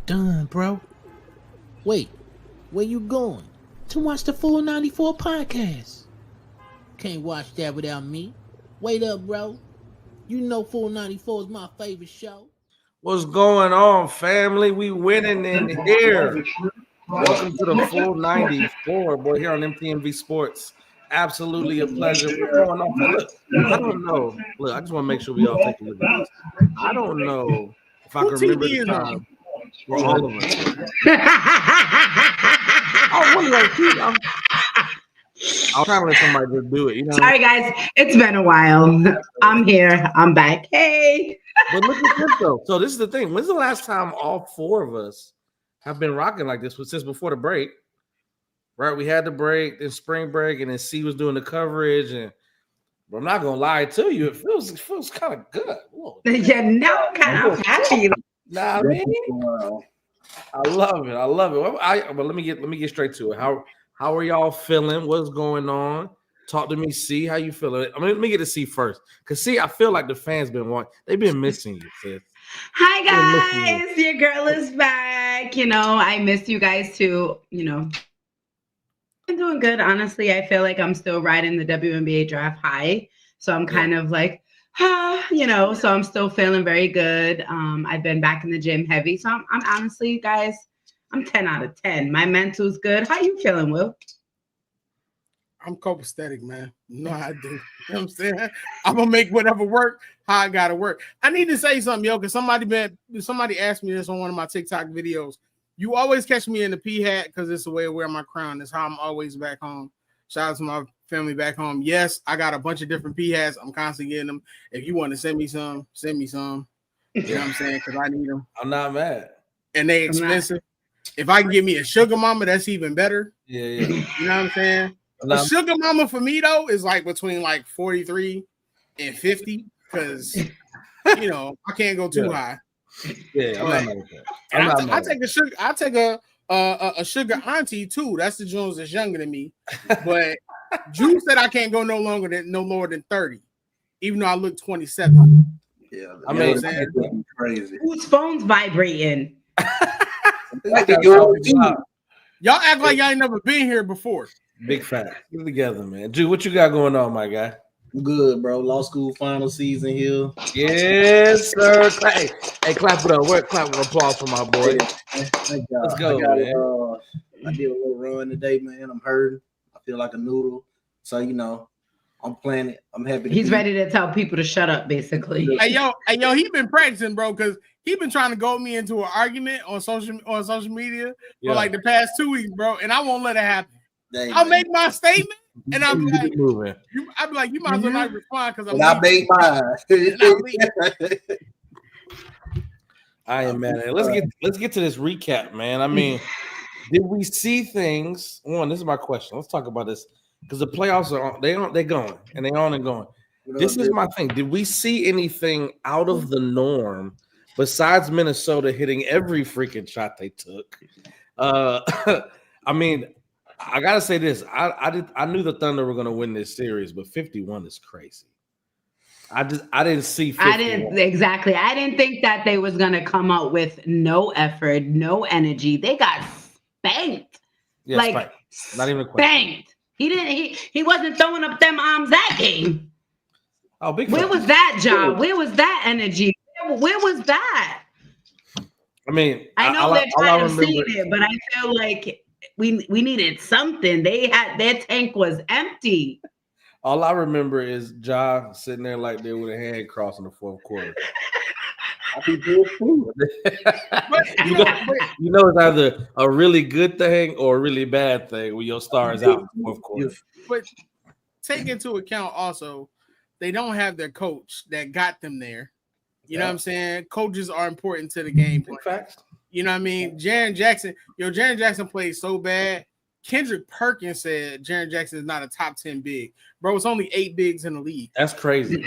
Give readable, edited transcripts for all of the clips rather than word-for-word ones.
Done, bro. Wait, where you going? To watch the full 94 podcast. Can't watch that without me. Wait up, bro. You know Full 94 is my favorite show. What's going on, family? We winning in here. Welcome to the Full 94, boy, here on MTMV Sports. Absolutely a pleasure. What's going on? Look, I don't know. Look, I just want to make sure we all take a look at this. I don't know if I can remember the time where all of us. I'll try to let somebody just do it. You know? Sorry, guys. It's been a while. I'm here. I'm back. Hey. But look at this, though. So this is the thing. When's the last time all four of us have been rocking like this? Since before the break, right? We had the break, then spring break, and then C was doing the coverage. And but I'm not gonna lie to you, it feels kind of good. Whoa. Yeah, no, kind of happy. Nah, man. I love it. I love it. But let me get straight to it. How are y'all feeling? What's going on? Talk to me, C. How you feeling? I mean, let me get to C first. Because, C, I feel like the fans they've been missing you, sis. Hi, guys. Your girl is back. I miss you guys, too. I'm doing good. Honestly, I feel like I'm still riding the WNBA Draft high. So I'm kind of like, so I'm still feeling very good. I've been back in the gym heavy. So I'm honestly, guys, I'm 10 out of 10. My mental's good. How you feeling, Will? I'm copacetic, man. No, I do. You know what I'm saying? I'm gonna make whatever work how I gotta work. I need to say something, yo, because somebody asked me this on one of my TikTok videos. You always catch me in the P hat because it's the way I wear my crown. It's how I'm always back home. Shout out to my family back home. Yes, I got a bunch of different P hats. I'm constantly getting them. If you want to send me some, send me some. You know what I'm saying? Because I need them. I'm not mad. And they expensive. If I can get me a sugar mama, that's even better. Yeah. You know what I'm saying? A sugar mama for me though is like between like 43 and 50 because I can't go too high. Yeah, I take a sugar. I take a sugar auntie too. That's the Jones that's younger than me. But Drew said I can't go no lower than 30, even though I look 27. Yeah, I mean, crazy. Whose phone's vibrating? Y'all act like y'all ain't never been here before. Big fact. Get together, man. Drew, what you got going on, my guy? I'm good, bro. Law school final season here. Yes, sir. Hey, clap it up. Clap with applause for my boy. Thank God. Let's go, man. I did a little run today, man. I'm hurting. I feel like a noodle. So, I'm playing it. I'm happy. He's ready to tell people to shut up, basically. Hey, yo, he been practicing, bro, because he been trying to goad me into an argument on social media for like the past 2 weeks, bro, and I won't let it happen. I'll make my statement, and I'll be like, you might as well not respond because I made mine. I am mad at it. Let's get to this recap, man. I mean, did we see things? This is my question. Let's talk about this because the playoffs they're going and they on and going. This is my thing. Did we see anything out of the norm besides Minnesota hitting every freaking shot they took? I mean, I gotta say this. I knew the Thunder were gonna win this series, but 51 is crazy. I didn't see 51. I didn't think that they was gonna come out with no effort, no energy. They got spanked. Yeah, spanked. Not even a question. Spanked. He wasn't throwing up them arms that game. Oh, big. Where was that job? Where was that energy? Where was that? I mean, I know they're trying to see it, but I feel like we needed something. Their tank was empty. All I remember is Ja sitting there like there with a hand crossed in the fourth quarter. It's either a really good thing or a really bad thing when your star is out in the fourth quarter. But take into account also, they don't have their coach that got them there. You know what I'm saying? Coaches are important to the game. Facts. You know what I mean? Jaren Jackson played so bad. Kendrick Perkins said Jaren Jackson is not a top 10 big. Bro, it's only 8 bigs in the league. That's crazy.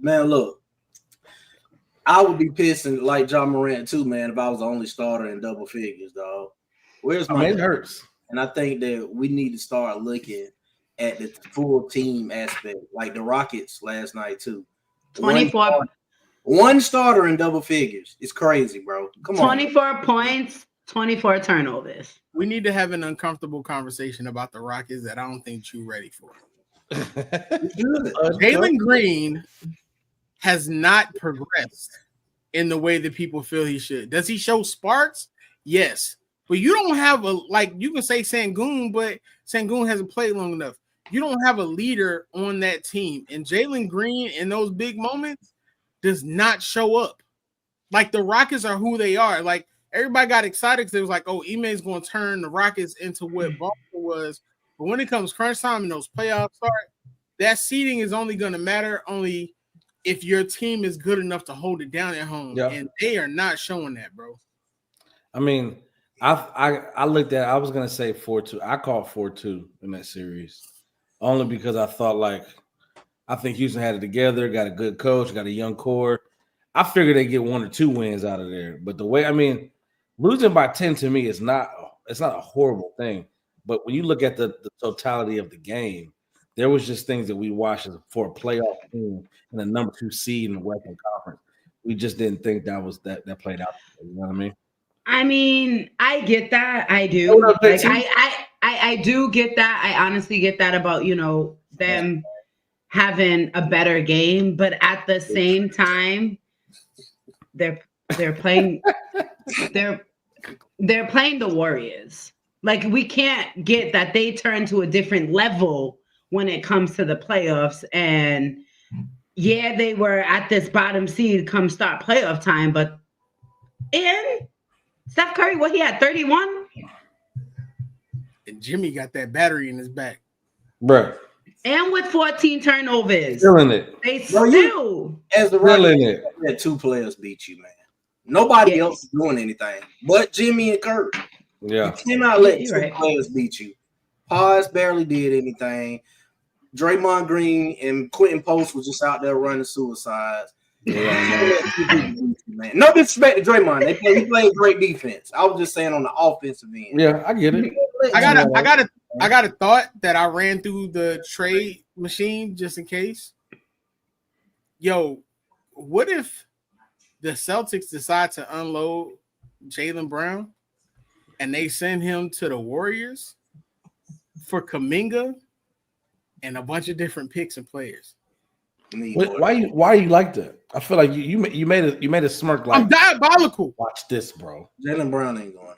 Man, look. I would be pissing like John Morant too, man, if I was the only starter in double figures, dog. Where's my it hurts. And I think that we need to start looking at the full team aspect, like the Rockets last night too. 24. One starter in double figures. It's crazy, bro. Come on. 24 points, 24 turnovers. We need to have an uncomfortable conversation about the Rockets that I don't think you're ready for. Jalen Green has not progressed in the way that people feel he should. Does he show sparks? Yes. But you don't have you can say Sengun, but Sengun hasn't played long enough. You don't have a leader on that team. And Jalen Green in those big moments does not show up. Like, the Rockets are who they are. Like, everybody got excited because it was like, oh, Ime's going to turn the Rockets into what Boston was. But when it comes crunch time and those playoffs start, that seeding is only going to matter only if your team is good enough to hold it down at home. Yeah. And they are not showing that, bro. I mean, I looked at, I was going to say 4-2. I called 4-2 in that series only because I thought, I think Houston had it together, got a good coach, got a young core. I figured they get 1 or 2 wins out of there. But the way, losing by 10 to me is not a horrible thing. But when you look at the totality of the game, there was just things that we watched for a playoff team and a number 2 seed in the Western Conference. We just didn't think that played out. You know what I mean? I get that. I do. Like, I do get that. I honestly get that about, them having a better game, but at the same time, they're playing they're playing the Warriors. Like, we can't get that they turn to a different level when it comes to the playoffs. And yeah, they were at this bottom seed come start playoff time, but Steph Curry, he had 31? And Jimmy got that battery in his back. Bro. And with 14 turnovers. Feeling it. They still. As the Rockets, had 2 players beat you, man. Nobody else is doing anything but Jimmy and Curry. Yeah. You cannot let 2 players beat you. Paz barely did anything. Draymond Green and Quentin Post was just out there running suicides. Yeah, man. No disrespect to Draymond. He played great defense. I was just saying on the offensive end. Yeah, I get it. I got a thought that I ran through the trade machine just in case. Yo, what if the Celtics decide to unload Jaylen Brown and they send him to the Warriors for Kuminga and a bunch of different picks and players? Why you like that? I feel like you made a smirk. Like, I'm diabolical. Watch this, bro. Jaylen Brown ain't going nowhere.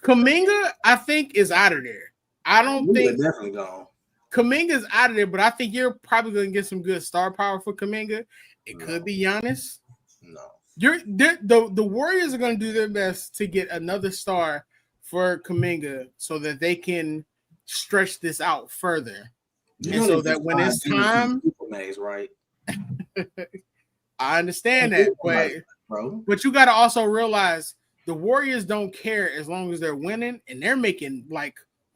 Kuminga, I think, is out of there. I don't think definitely gone. Kuminga's out of there, but I think you're probably going to get some good star power for Kuminga. It could be Giannis. No. The Warriors are going to do their best to get another star for Kuminga so that they can stretch this out further. And so that when it's time, right? I understand that, but you got to also realize the Warriors don't care as long as they're winning, and they're making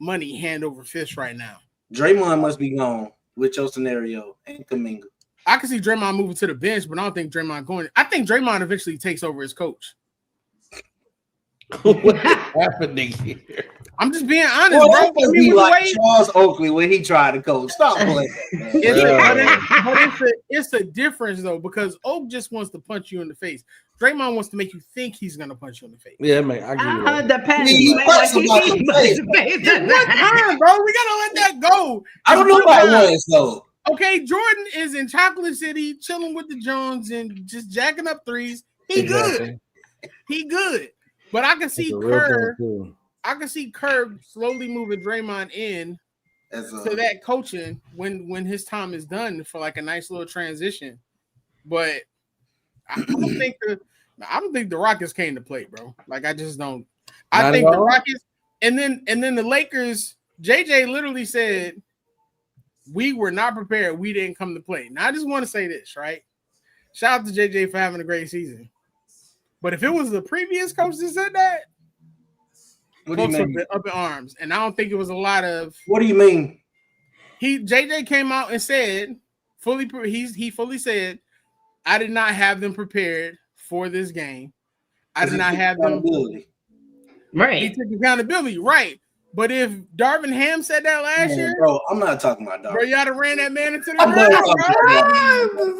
money hand over fist right now. Draymond must be gone with your scenario and Kuminga. I can see Draymond moving to the bench, but I don't think Draymond going. I think Draymond eventually takes over as coach. What's happening here? I'm just being honest, bro. Be like Charles Oakley when he tried to coach. Stop playing. It's a difference though, because Oak just wants to punch you in the face. Draymond wants to make you think he's gonna punch you in the face. Yeah, man, I agree. Depends. What time, bro? We gotta let that go. I don't know about once though. Okay, Jordan is in Chocolate City chilling with the Jones and just jacking up threes. He good. But I can see Kerr. I can see Kerr slowly moving Draymond in to that coaching when his time is done for a nice little transition. But I don't think the Rockets came to play, bro. I just don't. I think the Rockets and then the Lakers. JJ literally said, "We were not prepared. We didn't come to play." Now I just want to say this, right? Shout out to JJ for having a great season. But if it was the previous coach that said that, folks have been up in arms. And I don't think it was a lot of. What do you mean? JJ came out and said, he fully said, I did not have them prepared for this game. I did not have them. Right. He took accountability, right? But if Darvin Ham said that last year, bro, I'm not talking about Darvin. Bro, y'all done ran that man into the ground.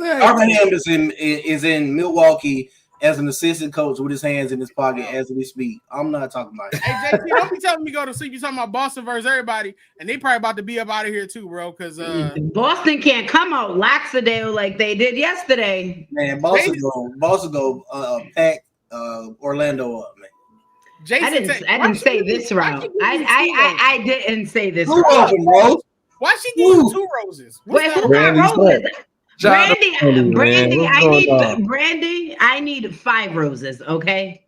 ground. Darvin Ham is in Milwaukee as an assistant coach with his hands in his pocket as we speak. I'm not talking about it. Hey, JT, don't be telling me go to sleep. You talking about Boston versus everybody, and they probably about to be up out of here too, bro. Because Boston can't come out lackadaisical like they did yesterday. Man, Boston go pack Orlando up, man. Jason, I didn't say this round. I didn't say this round. Why she give you 2 roses? Wait, who got roses? Brandy, I need 5 roses, okay?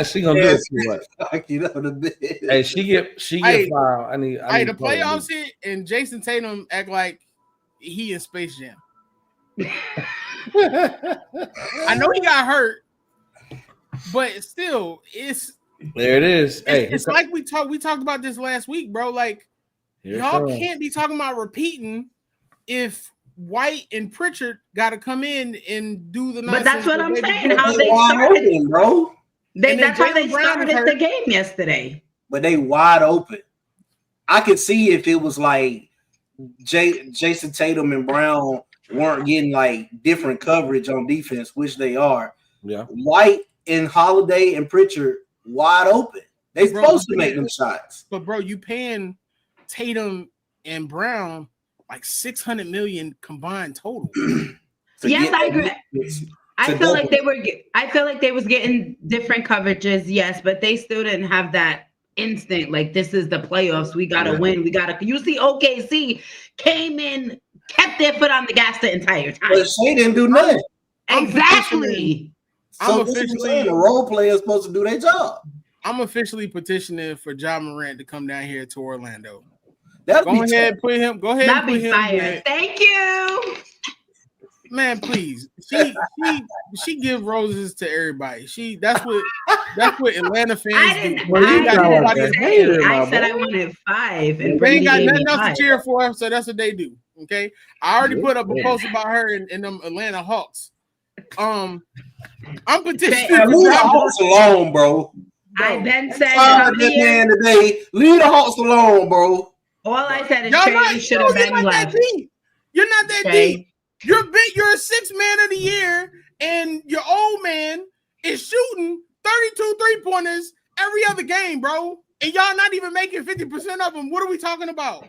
She gonna do it too much. Hey, she get 5. I need the playoffs hit and Jason Tatum act like he in Space Jam. I know he got hurt, but still, there it is. It's like we talked about this last week, bro. Like y'all can't be talking about repeating if White and Pritchard got to come in and do the. But that's what I'm saying. How they started, bro. That's how they started the game yesterday. But they wide open. I could see if it was like Jason Tatum and Brown weren't getting like different coverage on defense, which they are. Yeah. White and Holiday and Pritchard wide open. They supposed to make them shots. But bro, you paying Tatum and Brown like $600 million combined total. Yes, I agree. I feel like they was getting different coverages, yes, but they still didn't have that instinct. Like, this is the playoffs. We gotta win. You see, OKC came in, kept their foot on the gas the entire time. But Shai didn't do nothing. Exactly. So the role players supposed to do their job. I'm officially petitioning for Ja Morant to come down here to Orlando. Go ahead, put him. That'd be fire. Thank you. Man, please. She give roses to everybody. That's what Atlanta fans do. I said I wanted 5, and they ain't got nothing else to cheer for, so that's what they do. Okay, I already put up a post about her in them Atlanta Hawks. I'm petitioning. Leave the Hawks alone, bro. I then said, today, leave the Hawks alone, bro. All I said is Trey should have been left. You're not that deep. You're a 6th man of the year, and your old man is shooting 32 3-pointers every other game, bro. And y'all not even making 50% of them. What are we talking about?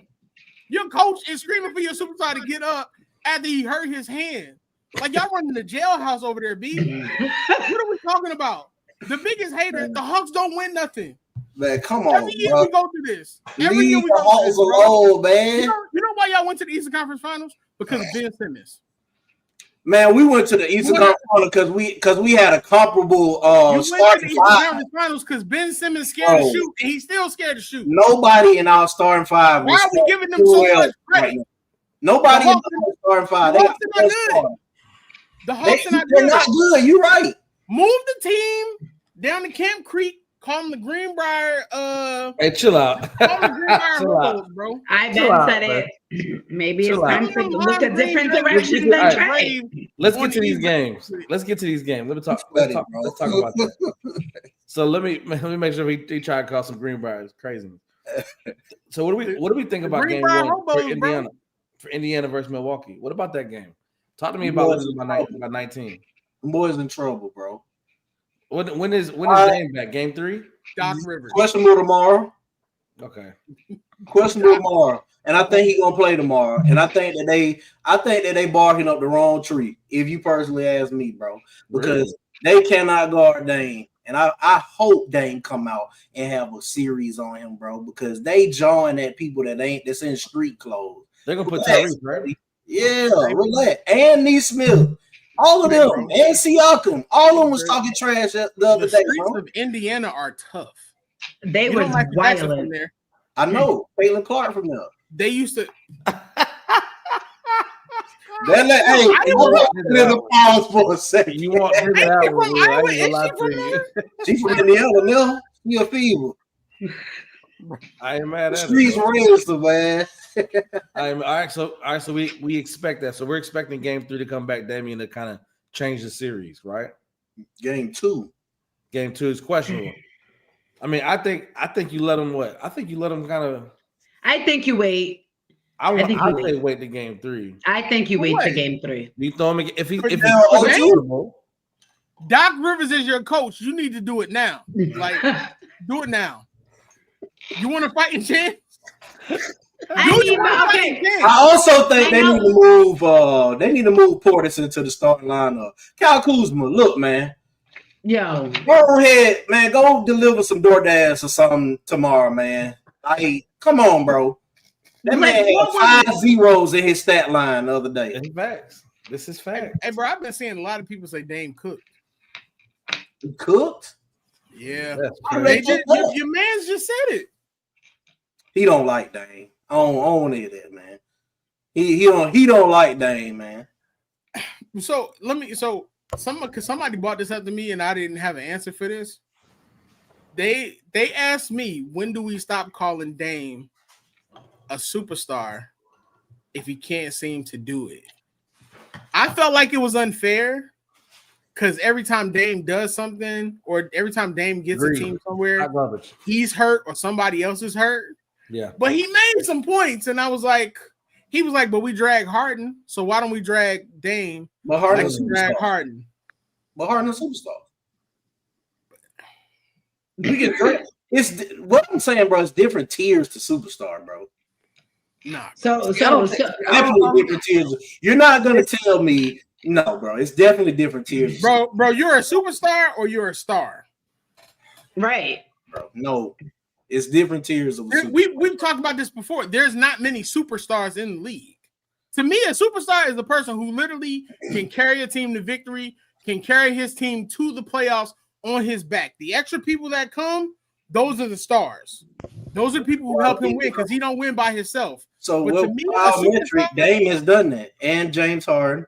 Your coach is screaming for your superstar to get up after he hurt his hand. Like, y'all running the jailhouse over there, B. What are we talking about? The biggest hater, the Hawks don't win nothing. Man, come on, every year we go through this. Every year we go through this, alone, man. You know why y'all went to the Eastern Conference Finals? Because of Ben Simmons. Man, we went to the Eastern Conference Finals because we had a comparable starting five. Finals because Ben Simmons scared to shoot, and he's still scared to shoot. Nobody in our starting 5. Why are we giving them so much credit? Nobody in our starting 5. The Hawks are not good. The Hawks are not good. They're not good. You're right. Move the team down to Camp Creek. Call them the Greenbrier. Hey, chill out. Call them the Greenbrier bro. I said it. Maybe it's time to look a different direction than Trey. Let's get to these games. Let's talk about that. So let me make sure we try to call some Greenbriers crazy. So what do we think about game 1 for Indiana? For Indiana versus Milwaukee. What about that game? Talk to me about losing by 19. The boys in trouble, bro. When is game back? Game 3? Doc Rivers. Questionable tomorrow. Okay. Questionable tomorrow. And I think he's gonna play tomorrow. And I think that they barking up the wrong tree, if you personally ask me, bro. Because they cannot guard Dame. And I hope Dame come out and have a series on him, bro, because they jawing at people that's in street clothes. They're gonna put Tyrese, right? Yeah, relax. And Neesmith. All of them, and Siakam, all of them was talking trash the other day. The streets of Indiana are tough. They were wild from there. I know. Caitlin Clark from there. They used to. Little pause for a second. You want her to She's from Indiana now. She a fever. I am mad at streets raised, man. All right. So we expect that. So we're expecting game 3 to come back, Damian, to kind of change the series, right? Game 2 is questionable. I mean, I think you let him what? I think you let him kind of. I think you wait. I'd say wait to game 3. I think you wait to game 3. You throw him if he's Doc Rivers is your coach. You need to do it now. Like, do it now. You want to fight in chance? I also think they need to move. They need to move Portis into the starting lineup. Kyle Kuzma, look, man. Yo, Go ahead, man. Go deliver some DoorDash or something tomorrow, man. Come on, bro. That man had 5 zeros in his stat line the other day. This is facts. This is facts. Hey, bro, I've been seeing a lot of people say Dame cooked. Cooked? Yeah. Your man's just said it. He don't like Dame. I don't want to hear that, man. He don't like Dame, man. So somebody brought this up to me and I didn't have an answer for this. They asked me, when do we stop calling Dame a superstar if he can't seem to do it? I felt like it was unfair because every time Dame does something or every time Dame gets a team somewhere, he's hurt or somebody else is hurt. Yeah. But he made some points and I was like, he was like, but we drag Harden, so why don't we drag Dame? But Harden's Harden. But Harden's a superstar. We get dressed. It's what I'm saying, bro. It's different tiers to superstar, bro. Nah. So definitely different tiers. You're not gonna tell me no, bro. It's definitely different tiers, bro. You're a superstar or you're a star, right? Bro, no, it's different tiers of. We've talked about this before. There's not many superstars in the league. To me, a superstar is a person who literally can carry a team to victory, can carry his team to the playoffs on his back. The extra people that come, those are the stars. Those are people who help him win because he don't win by himself. So, to me, Dame has done that, and James Harden,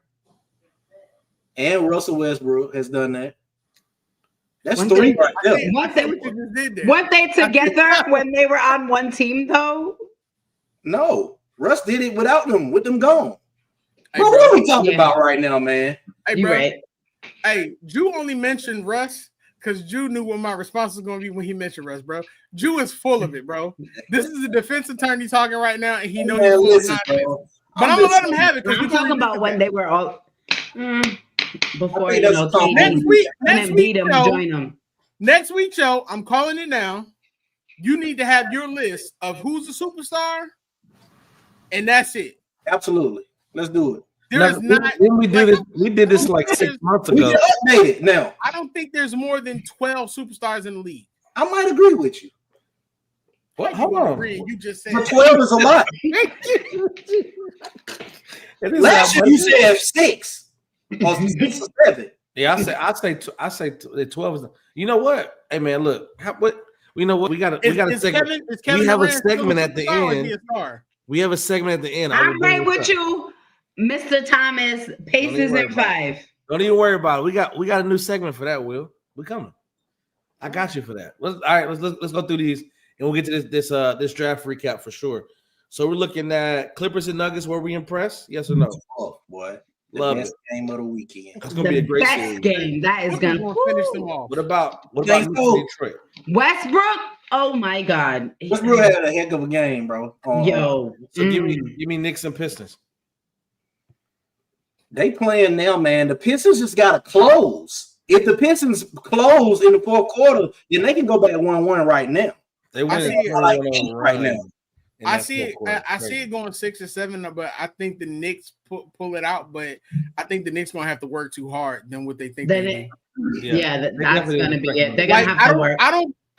and Russell Westbrook has done that. That's 3 right there. Weren't they together when they were on one team, though? No, Russ did it without them, with them gone. Hey, bro, what are we talking about right now, man? Hey, bro. Right. Hey, Drew only mentioned Russ because Drew knew what my response was going to be when he mentioned Russ, bro. Drew is full of it, bro. This is a defense attorney talking right now, and he knows he's full of but I'm going to let him have it. Because we're talking about when they were all before, next week, join them. Next week, show, I'm calling it now. You need to have your list of who's a superstar, and that's it. Absolutely. Let's do it. We did this like 6 months ago. We update it now. I don't think there's more than 12 superstars in the league. I might agree with you. What? Hold on. You just said 12 is a lot. Last year you said 6 or 6 or 7. Yeah, I say 12 is. You know what? Hey man, look. You know what? We got a segment. We have a segment at the end. We have a segment at the end. I'm right with you, Mr. Thomas. Paces at 5. Don't even worry about it. We got a new segment for that. Will we coming? I got you for that. Let's go through these and we'll get to this draft recap for sure. So we're looking at Clippers and Nuggets. Were we impressed? Yes or no? Oh boy, love best game of the weekend. It's gonna be a great best game. That is gonna finish them off. What about Detroit? Westbrook? Oh my God, Westbrook had a heck of a game, bro. Yo, so give me Knicks and Pistons. They playing now, man. The Pistons just gotta close. If the Pistons close in the fourth quarter, then they can go back 1-1 right now. They win right now. I see it. I see it going 6 or 7, but I think the Knicks pull it out. But I think the Knicks gonna have to work too hard than what they think. That's gonna be it. They're gonna have to work.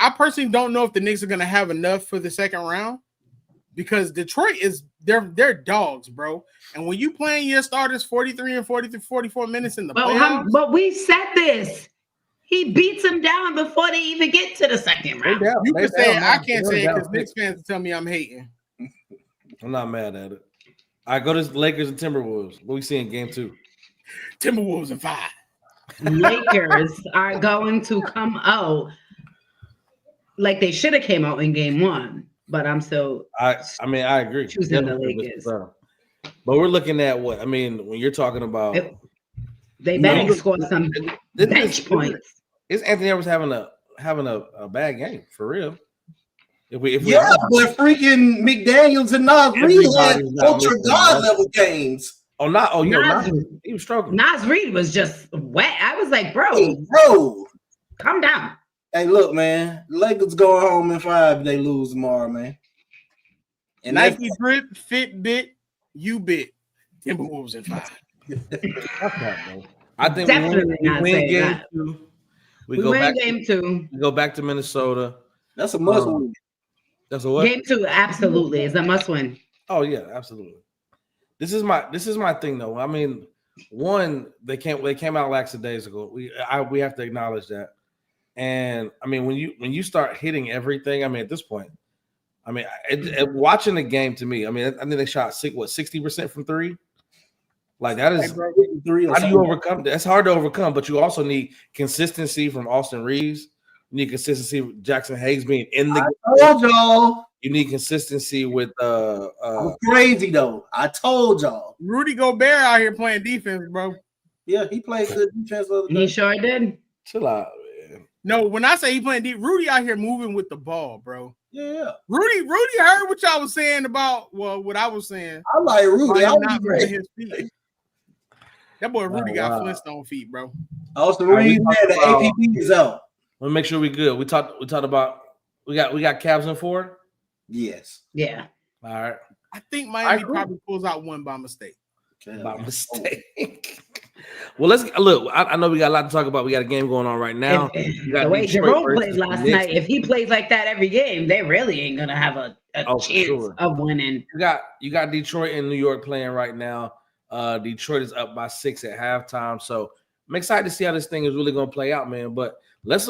I personally don't know if the Knicks are gonna have enough for the second round because Detroit is they're dogs, bro. And when you playing your starters 43 and 44 minutes in the playoffs, but we said this. He beats them down before they even get to the second round. You can say it. I can't say it because Knicks fans tell me I'm hating. I'm not mad at it. All right, go to the Lakers and Timberwolves. What we see in game 2? Timberwolves in 5. Lakers are going to come out like they should have came out in game 1, but I'm still. I agree. Choosing the Lakers. But we're looking at what? I mean, when you're talking about. They better score some bench points. Is Anthony Edwards having a having a bad game for real. If we but freaking McDaniels and Nas Reed had ultra god level games. He was struggling. Nas Reed was just wet. I was like, bro, calm down. Hey, look, man, Lakers going home in 5. They lose tomorrow, man. And Nike Grip, Fitbit, U-Bit, Timberwolves in 5. I think definitely we not win saying game that. 2. We win game 2. We go back to Minnesota. That's a must win. That's a what? Game 2 absolutely is a must win. Oh yeah, absolutely. This is my thing though. I mean, one, they came out lackadaisical. We have to acknowledge that. And I mean, when you start hitting everything, I mean, at this point, I mean, watching the game to me, I mean, I think they shot 60% from 3. Like that is how do you overcome that? It's hard to overcome, but you also need consistency from Austin Reeves. You need consistency with Jackson Hayes being in the game. I told y'all. You need consistency with I'm crazy though. I told y'all. Rudy Gobert out here playing defense, bro. Yeah, he played good defense. He sure did. Chill out, man. No, when I say he playing deep, Rudy out here moving with the ball, bro. Yeah. Rudy heard what y'all was saying about what I was saying. I like Rudy. I'm not moving his feet. That boy Rudy got Flintstone feet, bro. Austin Reeves had the APBs out. Let me make sure we good. We talked about we got Cavs in 4. Yes. Yeah. All right. I think Miami probably pulls out one by mistake. By mistake. Well, let's look. I know we got a lot to talk about. We got a game going on right now. The way Jerome played last night, if he plays like that every game, they really ain't gonna have a chance of winning. You got Detroit and New York playing right now. Detroit is up by 6 at halftime, so I'm excited to see how this thing is really gonna play out, man. But let's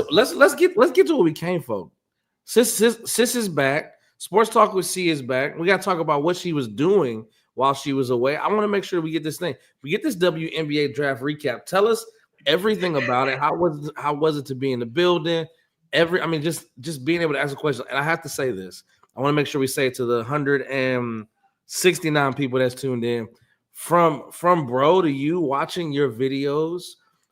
get to what we came for. Sis is back. Sports Talk with C is back. We got to talk about what she was doing while she was away. I want to make sure we get this thing. We get this WNBA draft recap. Tell us everything about it. How was it to be in the building? Just being able to ask a question. And I have to say this. I want to make sure we say it to the 169 people that's tuned in. From bro to you, watching your videos,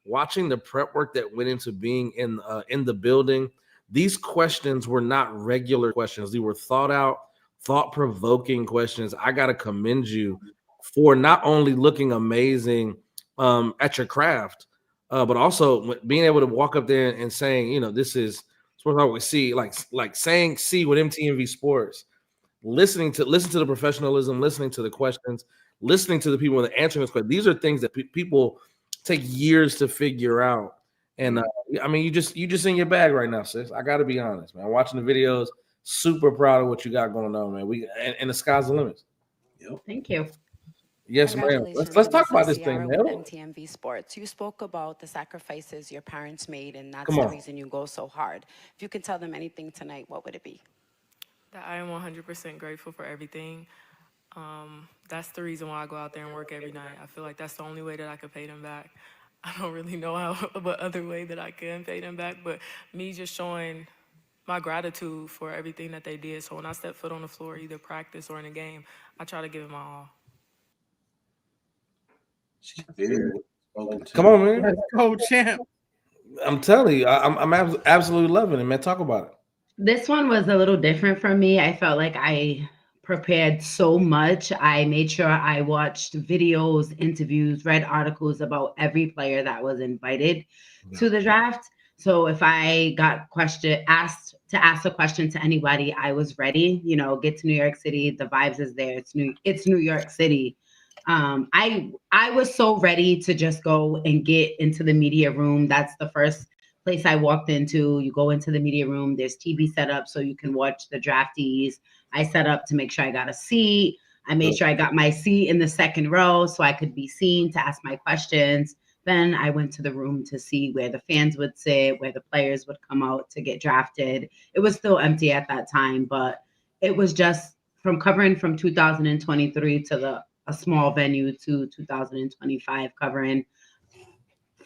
watching the prep work that went into being in the building. These questions were not regular questions. They were thought out, thought-provoking questions. I got to commend you for not only looking amazing at your craft, but also being able to walk up there and saying, this is Sports Talk with C, like saying C with MTMV Sports, listen to the professionalism, listening to the questions, listening to the people that are answering this question. These are things that people take years to figure out. And you just in your bag right now, sis. I got to be honest, man. Watching the videos, super proud of what you got going on, man. And the sky's the limit. Yep. Thank you. Yes, ma'am. Let's talk about this thing, man. MTMV Sports. You spoke about the sacrifices your parents made, and that's the reason you go so hard. If you can tell them anything tonight, what would it be? That I am 100% grateful for everything. That's the reason why I go out there and work every night. I feel like that's the only way that I could pay them back. I don't really know what other way that I can pay them back, but me just showing my gratitude for everything that they did. So when I step foot on the floor, either practice or in a game, I try to give it my all. Come on, man. Let's go, champ. I'm telling you, I'm absolutely loving it, man. Talk about it. This one was a little different for me. I felt like I prepared so much. I made sure I watched videos, interviews, read articles about every player that was invited to the draft. So if I got asked to ask a question to anybody, I was ready. Get to New York City. The vibes is there. It's New York City. I was so ready to just go and get into the media room. That's the first place I walked into. You go into the media room. There's TV set up so you can watch the draftees. I set up to make sure I got a seat. I made sure I got my seat in the second row so I could be seen to ask my questions. Then I went to the room to see where the fans would sit, where the players would come out to get drafted. It was still empty at that time, but it was just from covering from 2023 to a small venue to 2025 covering.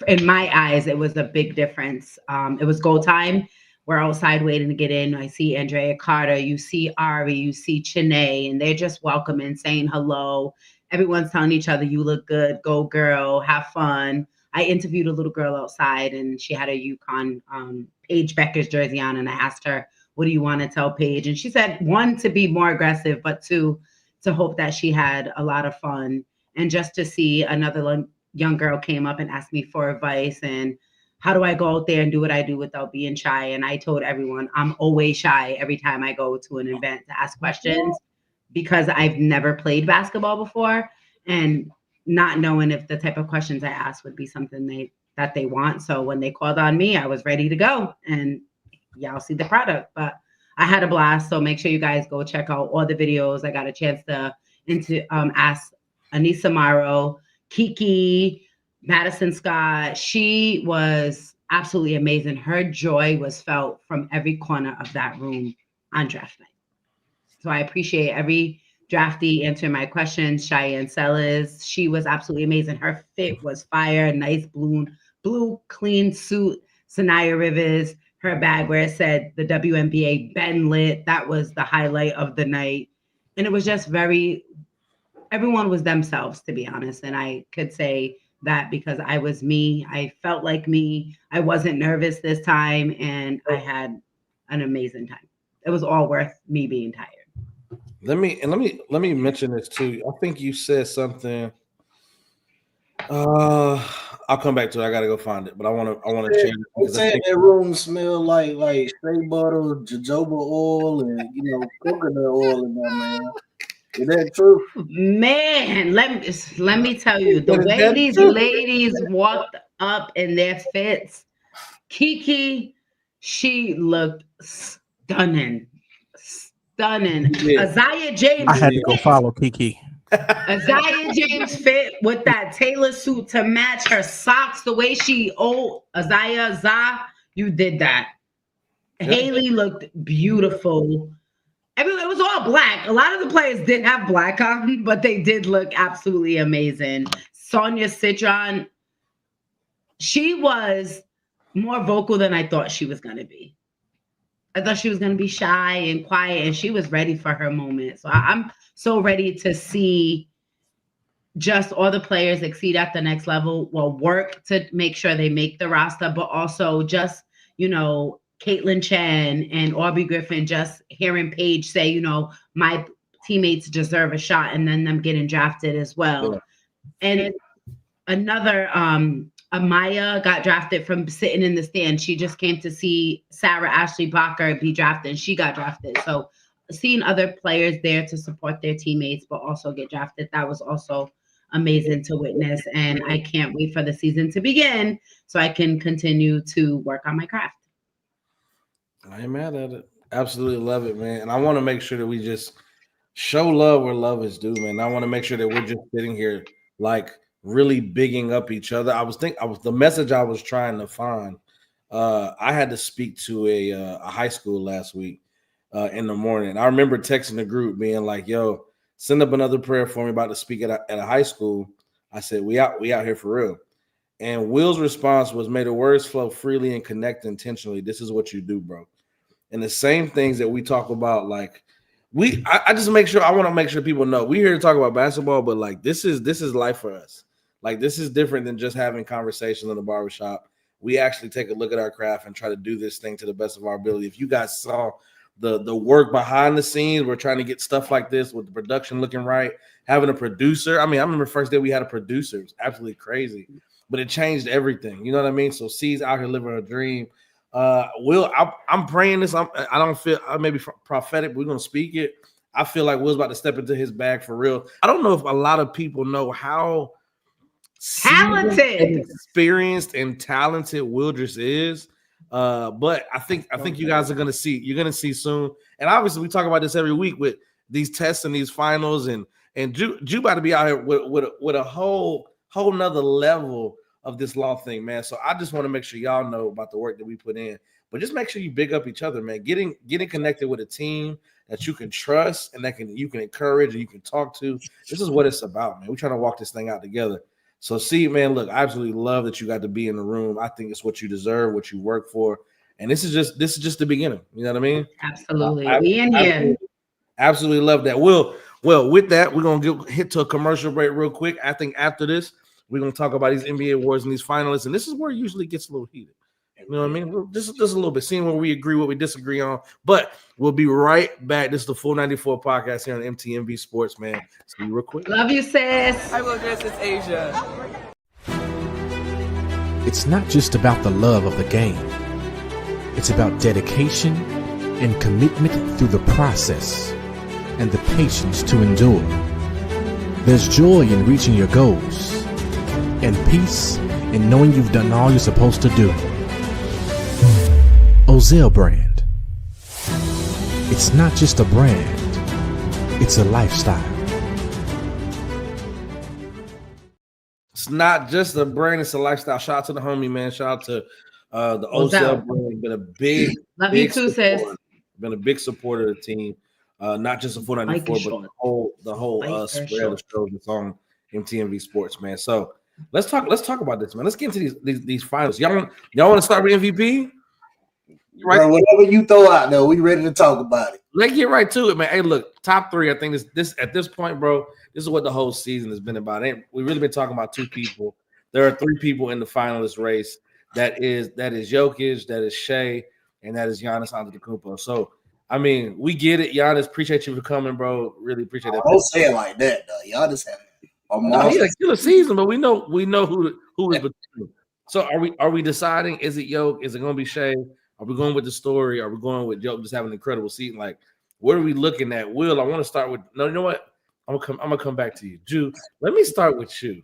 In my eyes, it was a big difference. It was go time. We're outside waiting to get in. I see Andrea Carter, you see Ari, you see Chene, and they're just welcoming, saying hello. Everyone's telling each other, you look good, go girl, have fun. I interviewed a little girl outside, and she had a UConn Paige Becker's jersey on, and I asked her, what do you want to tell Paige? And she said, one, to be more aggressive, but two, to hope that she had a lot of fun. And just to see another young girl came up and asked me for advice and how do I go out there and do what I do without being shy? And I told everyone I'm always shy every time I go to an event to ask questions because I've never played basketball before, and not knowing if the type of questions I asked would be something that they want. So when they called on me, I was ready to go, and y'all see the product. But I had a blast. So make sure you guys go check out all the videos. I got a chance to ask Anissa Morrow, Kiki, Madison Scott. She was absolutely amazing. Her joy was felt from every corner of that room on draft night. So I appreciate every draftee answering my questions. Cheyenne Sellers, she was absolutely amazing. Her fit was fire, nice blue clean suit. Sanaya Rivers, her bag where it said the WNBA Ben Lit. That was the highlight of the night. And it was just everyone was themselves, to be honest. And I could say that because I was me. I felt like me. I wasn't nervous this time, and I had an amazing time. It was all worth me being tired. Let me mention this too. I think you said something. I'll come back to it. I gotta go find it, but I want to change it. You said that room smell like shea butter, jojoba oil, and coconut oil in there, man. Is that true? Man, let me tell you, the way these ladies walked up in their fits, Kiki, she looked stunning. Isaiah James. I had to go follow Kiki. Isaiah James fit with that Taylor suit to match her socks, the way Isaiah, you did that. Yep. Haley looked beautiful. It was all black. A lot of the players did have black on, but they did look absolutely amazing. Sonia Citron, she was more vocal than I thought she was going to be. I thought she was going to be shy and quiet, and she was ready for her moment. So I'm so ready to see just all the players exceed at the next level. Well, work to make sure they make the roster, but also just, Caitlin Chen and Aubrey Griffin, just hearing Paige say, my teammates deserve a shot, and then them getting drafted as well. Yeah. And another, Amaya got drafted from sitting in the stand. She just came to see Sarah Ashley Barker be drafted, and she got drafted. So seeing other players there to support their teammates, but also get drafted, that was also amazing to witness. And I can't wait for the season to begin so I can continue to work on my craft. I ain't mad at it. Absolutely love it, man. And I want to make sure that we just show love where love is due, man. I want to make sure that we're just sitting here like really bigging up each other. The message I was trying to find. I had to speak to a high school last week in the morning. I remember texting the group being like, yo, send up another prayer for me about to speak at a high school. I said, we out here for real. And Will's response was, may the words flow freely and connect intentionally. This is what you do, bro. And the same things that we talk about, like I just I want to make sure people know we're here to talk about basketball, but like this is life for us. Like this is different than just having conversations in the barbershop. We actually take a look at our craft and try to do this thing to the best of our ability. If you guys saw the work behind the scenes, we're trying to get stuff like this with the production looking right, having a producer. I mean, I remember first day we had a producer. It was absolutely crazy. But it changed everything. You know what I mean? So C's out here living a dream. Will, I'm praying this. I don't feel I may be prophetic, but we're gonna speak it. I feel like Will's about to step into his bag for real. I don't know if a lot of people know how talented, experienced, and talented Wildress is. But I think you guys are gonna see. You're gonna see soon. And obviously, we talk about this every week with these tests and these finals, and Ju about to be out here with a whole nother level of this law thing, man. So I just want to make sure y'all know about the work that we put in, but just make sure you big up each other, man. Getting connected with a team that you can trust and you can encourage and you can talk to. This is what it's about, man. We're trying to walk this thing out together. So see, man, look, I absolutely love that you got to be in the room. I think it's what you deserve, what you work for. And this is just the beginning. You know what I mean? Absolutely. We in here. Absolutely love that. Well, with that, we're gonna hit to a commercial break real quick. I think after this, We're gonna talk about these NBA awards and these finalists, and this is where it usually gets a little heated. You know what I mean? Just a little bit, seeing where we agree, what we disagree on. But we'll be right back. This is the Full 94 podcast here on MTMV Sports, man. See you real quick. Love you, sis. I will dress as Asia. It's not just about the love of the game. It's about dedication and commitment through the process and the patience to endure. There's joy in reaching your goals and peace in knowing you've done all you're supposed to do. Ozell brand. It's not just a brand, it's a lifestyle. It's not just a brand, it's a lifestyle. Shout out to the homie, man. Shout out to the Ozell brand. Been a big, love big you too, sis. Been a big supporter of the team. Not just the 494, but the whole spread of shows that's on MTMV Sports, man. So let's talk about this, man. Let's get into these finals. Y'all want to start with MVP? Right, bro, whatever you throw out there, we ready to talk about it. Let's get right to it, man. Hey, look, top three. I think this at this point, bro, this is what the whole season has been about. We've really been talking about two people. There are three people in the finalist race. That is Jokic, that is Shai, and that is Giannis Antetokounmpo. So, I mean, we get it. Giannis, appreciate you for coming, bro. Really appreciate it. Don't say it like that, though. Giannis had he had a killer season, but we know who is between. So, are we deciding? Is it Jokic? Is it going to be Shai? Are we going with the story? Are we going with Joe just having an incredible season? Like, what are we looking at? Will, I want to start with. No, you know what? I'm gonna come back to you, Ju. Let me start with you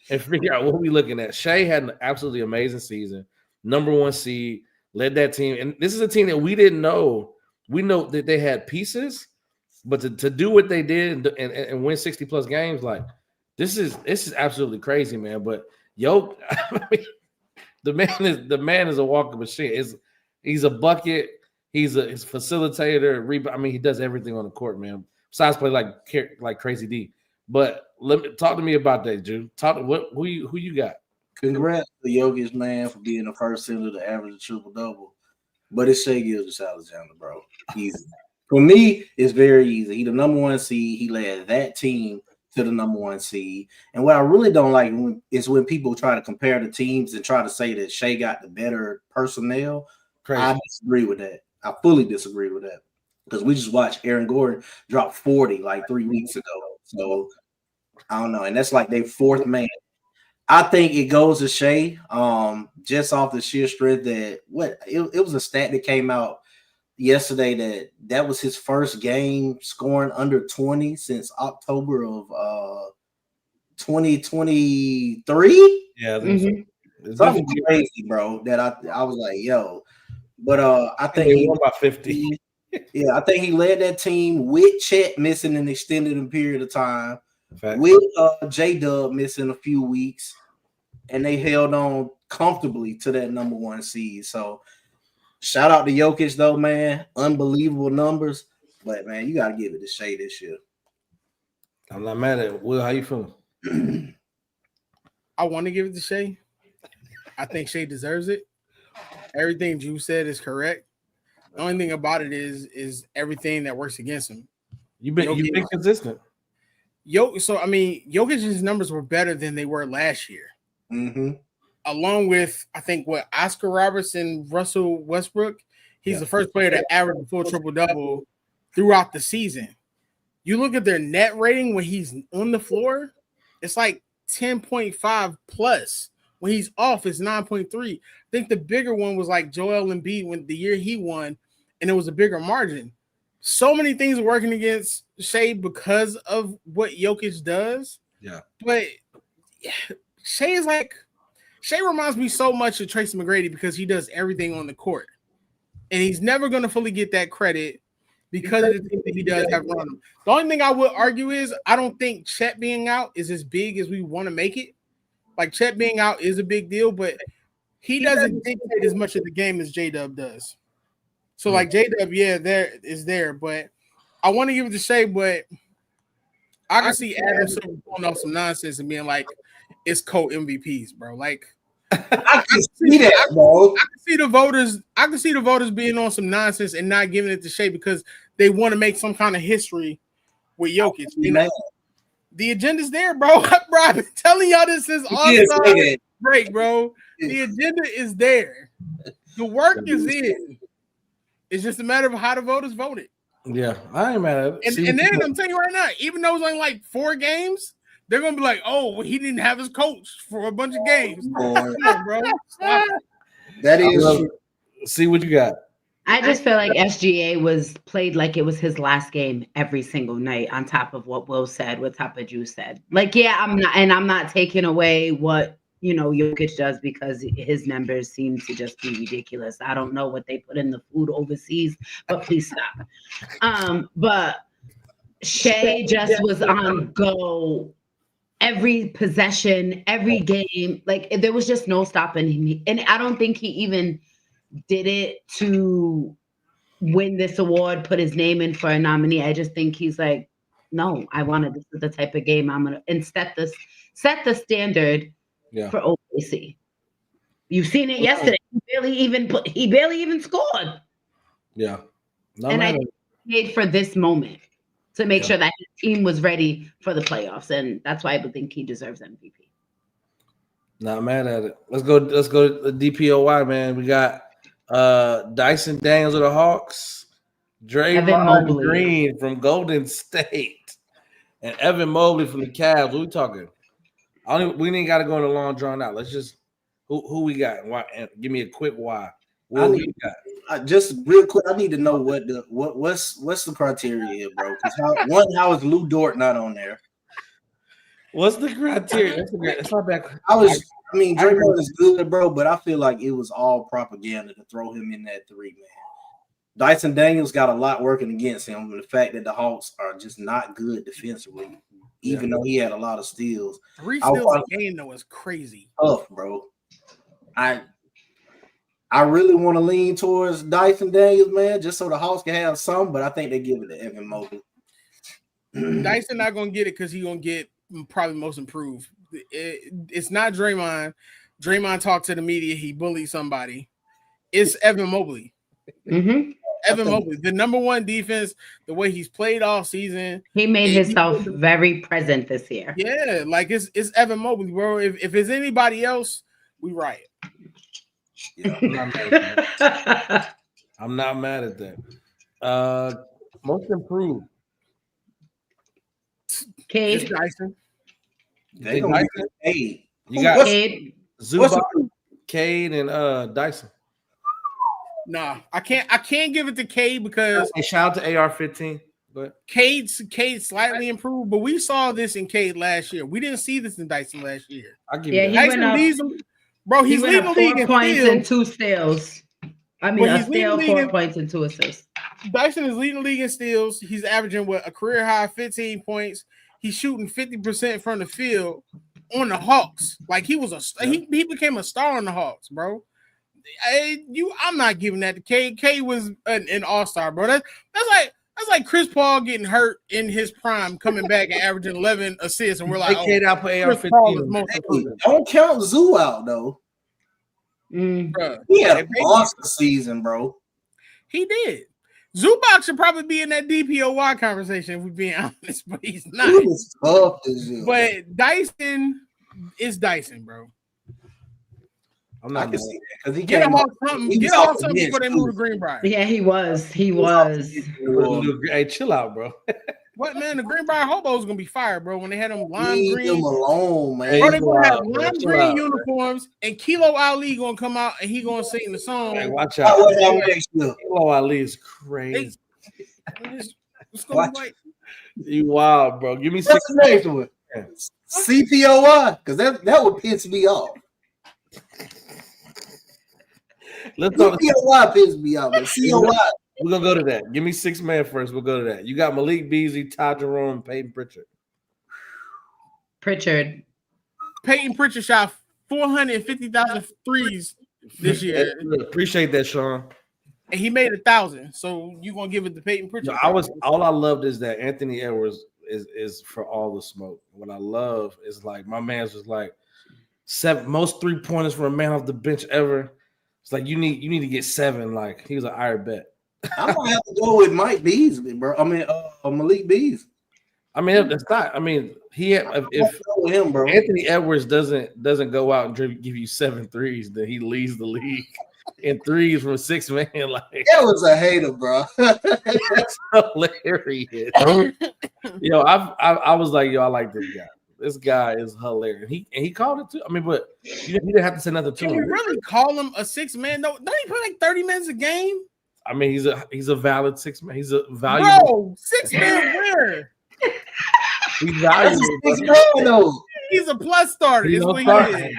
and figure out what we looking at. Shai had an absolutely amazing season, #1 seed, led that team, and this is a team that we didn't know. We know that they had pieces, but to do what they did and win 60+ games, like this is absolutely crazy, man. But I mean, the man is a walking machine. He's a bucket. He's a facilitator. I mean, he does everything on the court, man. Besides play like Crazy D. But talk to me about that, Ju. Who you got? Congrats to Jokic, man, for being the first center to average a triple-double. But it's Shai Gilgeous-Alexander, bro. Easy. For me, it's very easy. He the #1 seed. He led that team to the #1 seed. And what I really don't like is when people try to compare the teams and try to say that Shai got the better personnel. Crazy. I disagree with that. I fully disagree with that because we just watched Aaron Gordon drop 40 like 3 weeks ago. So I don't know, and that's like their fourth man. I think it goes to Shai, just off the sheer strength that it was a stat that came out yesterday that was his first game scoring under 20 since October of 2023. Yeah, I think so. Something crazy, bro. That I was like, yo. But I think he won by 50. Yeah, I think he led that team with Chet missing an extended period of time, with J-Dub missing a few weeks, and they held on comfortably to that #1 seed. So shout out to Jokic, though, man. Unbelievable numbers. But, man, you got to give it to Shai this year. I'm not mad at it. Will, how you feeling? I want to give it to Shai. I think Shai deserves it. Everything Drew said is correct. The only thing about it is everything that works against him. You've been consistent. Jokic's numbers were better than they were last year. Mm-hmm. Along with, I think, Oscar Robertson, Russell Westbrook, he's the first player to average a full triple-double throughout the season. You look at their net rating when he's on the floor, it's like 10.5 plus. When he's off, it's 9.3. I think the bigger one was like Joel Embiid when the year he won, and it was a bigger margin. So many things are working against Shai because of what Jokic does. Yeah. But Shai reminds me so much of Tracy McGrady because he does everything on the court. And he's never going to fully get that credit because of the things that he does have around him. The only thing I would argue is I don't think Chet being out is as big as we want to make it. Like, Chet being out is a big deal, but he doesn't dictate as much of the game as J-Dub does. So, like, J-Dub, there, but I want to give it to Shai, but I can see Adam Silver pulling off some nonsense and being like, it's co-MVPs, bro. Like, I can see that, bro. I can see the voters being on some nonsense and not giving it to Shai because they want to make some kind of history with Jokic. The agenda's there, bro. Bro, I've been telling y'all this since All-Star break, bro. The agenda is there. The work is in. It's just a matter of how the voters voted. Yeah, I ain't mad at it. And then I'm telling you right now, even though it's only like 4 games, they're gonna be like, "Oh, well, he didn't have his coach for a bunch of games." Come on, bro. Stop it. That is. See what you got. I just feel like SGA was played like it was his last game every single night. On top of what Will said, what Top of Juice said. Like, yeah, I'm not taking away what Jokic does because his numbers seem to just be ridiculous. I don't know what they put in the food overseas, but please stop. But Shai just was on go every possession, every game. Like there was just no stopping him. And I don't think he even did it to win this award, put his name in for a nominee. I just think he's like, no, this is the type of game I'm gonna and set the standard. Yeah. For OKC. You've seen it yesterday. He barely even scored. Yeah. And I made for this moment to make sure that his team was ready for the playoffs. And that's why I would think he deserves MVP. Not mad at it. Let's go to the DPOY, man. We got Dyson Daniels of the Hawks, Draymond Green from Golden State, and Evan Mobley from the Cavs. What we talking? We ain't got to go in a long drawn out. Let's just who we got. Why? Give me a quick why. Just real quick. I need to know what's the criteria here, bro? Because how is Lou Dort not on there? What's the criteria? That's not bad. Draymond is good, bro, but I feel like it was all propaganda to throw him in that 3, man. Dyson Daniels got a lot working against him. The fact that the Hawks are just not good defensively. Even though he had a lot of steals. 3 steals a game, though, is crazy. Tough, bro. I really want to lean towards Dyson Daniels, man, just so the Hawks can have some, but I think they give it to Evan Mobley. Dyson not going to get it because he's going to get probably most improved. It's not Draymond. Draymond talked to the media. He bullied somebody. It's Evan Mobley. Mm-hmm. Evan Mobley, the number 1 defense, the way he's played all season. He made himself very present this year. Yeah, like it's Evan Mobley, bro. If it's anybody else, we riot. Yeah, I'm not mad at that. Most improved. Cade. It's Dyson. Cade. You got Cade. Zubac, Cade, and Dyson. Nah, I can't give it to Cade because shout out to AR-15. But Cade slightly improved, but we saw this in Cade last year. We didn't see this in Dyson last year. I'll give you that. He's leading the league in 4 points steals. and 2 steals. A steal, 4 points and 2 assists. Dyson is leading the league in steals. He's averaging a career high 15 points. He's shooting 50% from the field on the Hawks. Like he became a star on the Hawks, bro. I'm not giving that to Cade. Cade was an all-star, bro. That's like Chris Paul getting hurt in his prime, coming back and averaging 11 assists, and we're like, Cade out for AR-15. Don't count Zoo out though. Bruh, he had a monster season, bro. He did. Zubac should probably be in that DPOY conversation if we're being honest, but he's not. He was tough this year. But Dyson is Dyson, bro. I'm not gonna see that because he get him off something. Get him off something before they move to Greenbrier. Yeah, he was. Hey, chill out, bro. What, man? The Greenbrier Hobos gonna be fired, bro. When they had them lime Leave green, them alone, man. Bro, they gonna have lime green uniforms, and Kilo Ali gonna come out and he gonna sing the song. Hey, watch out. Kilo Ali is crazy. It's gonna be like, you wild, bro. Give me what's the next one? CPOY, because that would piss me off. Let's go. CPOY piss me off, but COY. We're gonna go to that. Give me 6 man first. We'll go to that. You got Malik Beasley, Ty Jerome, and Peyton Pritchard. Peyton Pritchard shot 450,000 threes this year. Appreciate that, Sean. And he made 1,000. So you gonna give it to Peyton Pritchard? All I loved is that Anthony Edwards is for all the smoke. What I love is like my man's was like 7 most 3-pointers for a man off the bench ever. It's like you need to get 7. Like he was an iron bet. I'm gonna have to go with Mike Beasley, bro. I mean, Malik Beasley. I mean, that's not. I mean, if him, bro. Anthony Edwards doesn't go out and give you 7 threes, then he leads the league in threes from 6 man. Like that was a hater, bro. That's hilarious. Yo, I was like, yo, I like this guy. This guy is hilarious. He called it too. I mean, but you didn't have to say nothing to Can him. you really call him a 6 man? No, don't he play like 30 minutes a game? I mean, he's a valid 6 man. He's a valuable. Bro, 6 man where? He's valuable. He's a plus starter. Is what he is.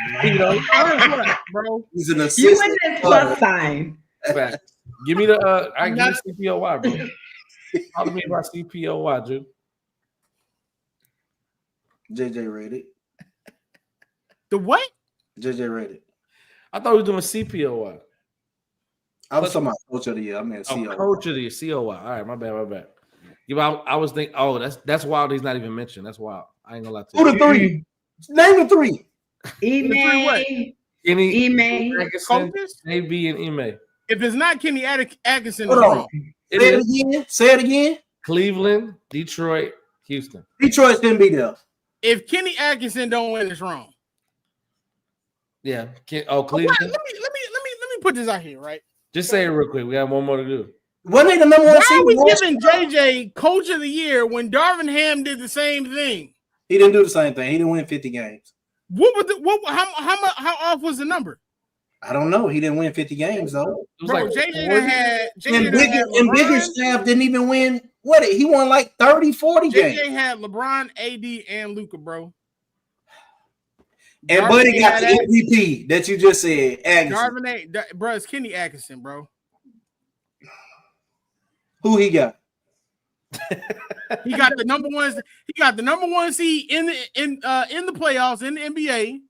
Bro. He's an assistant. You in this plus sign. Fact. Give me the give me CPOY, bro. Talk to me about CPOY, dude. JJ rated. The what? JJ rated. I thought we were doing CPOY. I was talking about coach of the year. I mean, COY. Coach of the year, COY. All right, my bad. I was thinking, that's wild. He's not even mentioned. That's wild. I ain't gonna lie to you. Who the 3? Name the 3. Ime. Atkinson, AB, and Ime. If it's not Kenny Atkinson, hold on. Say it again. Cleveland, Detroit, Houston. Detroit didn't be there. If Kenny Atkinson don't win, it's wrong. Yeah. Cleveland. Let me put this out here, right? Just say it real quick. We got one more to do. Wasn't he the number 1 Why seed? are we giving JJ Coach of the Year when Darvin Ham did the same thing? He didn't do the same thing. He didn't win 50 games. How off was the number? I don't know. He didn't win 50 games though. Bro, like JJ had and bigger staff didn't even win. What? He won like 30, 40 games. JJ had LeBron, AD, and Luka, bro. And Buddy got the MVP that you just said. Atkinson. Bro, it's Kenny Atkinson, bro. Who he got? He got the number one. He got the number 1 seed in the playoffs in the NBA.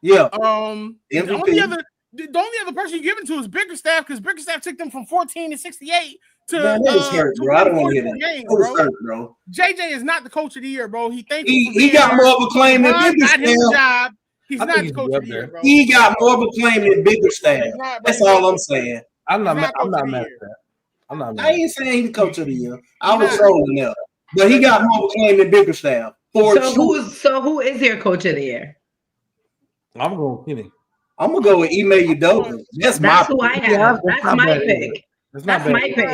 Yeah. MVP. The only other person you give it to is Bickerstaff because Bickerstaff took them from 14 to 68 to. Man, that was hurt, bro. I don't want to hear that. Games, that was hurt, bro. JJ is not the coach of the year, bro. He got more of a claim than Bickerstaff. He's not the coach of the year, bro. He got more of a claim than Bickerstaff. That's all I'm saying. I'm not mad at that. I ain't saying he's the coach of the year. I was trolling there, but he got more of a claim than Bickerstaff. So who is your coach of the year? I'm going Kenny. I'm gonna go with Ime Udoka. That's who I have. That's my pick. That's my pick.